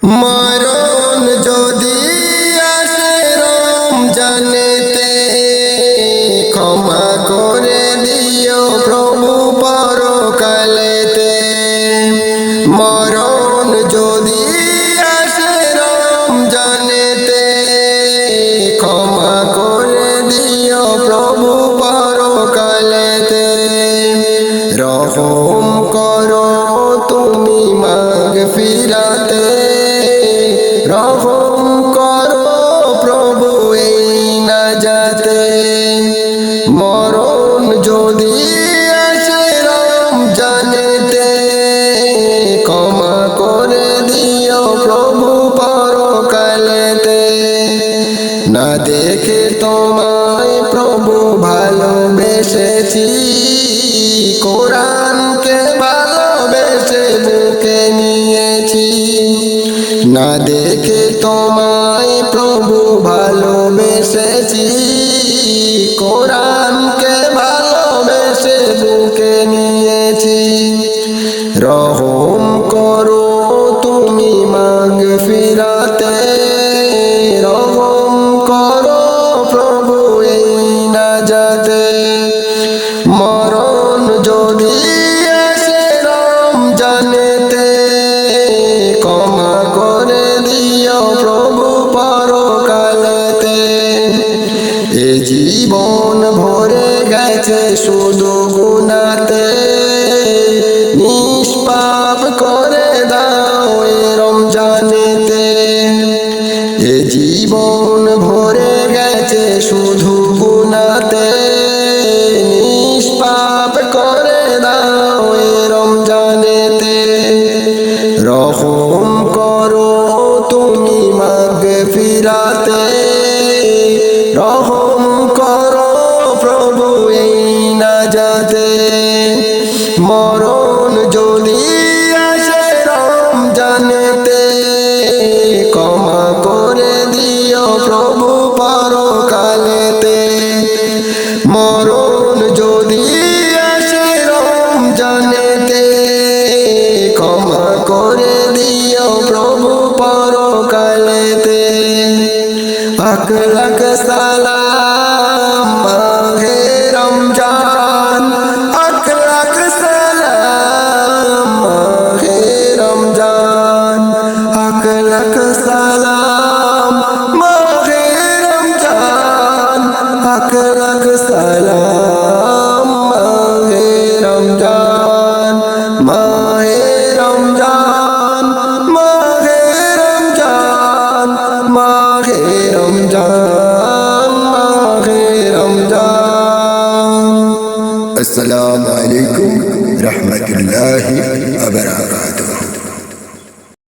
মরণ যদি আসে রমজানেতে, ক্ষমা করে দিও প্রভু পরকালেতে। মরণ যদি আসে রমজানেতে, ক্ষমা করে দিও প্রভু পরকালেতে। রহম করো তুমি মাগফিরাতে, রহম করো প্রভু এই নাজাতে। মরণ যদি আসে রমজানেতে, ক্ষমা করে দিও প্রভু পরকালেতে। না দেখে তোমায় প্রভু ভালোবেসেছি, কোরআনকে ভালোবেসে বুকে নিয়েছি। না দেখে তোমায় প্রভু ভালোবেসেছি, কোরআনকে ভালোবেসে বুকে নিয়েছি। রহম করো তুমি মাগফিরাতে, রহম করো প্রভু এই নাজাতে। মরণ যদি আসে রমজানেতে, ক্ষমা করে দিও প্রভু পরকালেতে। এ জীবন ভরে গেছে শুধু গুনাতে, নিষ্পাপ করে দাও এ রমজানেতে। এ জীবন ভরে গেছে শুধু গুনাতে, নিষ্পাপ করে দাও এ রমজানেতে। রহম করো তুমি মাগফিরাতে, রহম করো প্রভু এই নাজাতে। মরণ যদি আসে রমজানেতে, ক্ষমা করে দিও প্রভু পরকালেতে। মরণ যদি আসে রমজানেতে, ক্ষমা করে দিও প্রভু পরকালেতে। লাখ লাখ সালাম মাহে রমজান, লাখ লাখ সালাম মাহে রমজান, লাখ লাখ সালাম মাহে রমজান, লাখ লাখ সালাম মাহে রমজান। মাহে রমজান, মাহে রমজান, মাহে রমজান, মাহে রমজান। আসসালামু আলাইকুম রহমতুল্লাহি ওয়া বারাকাতুহু।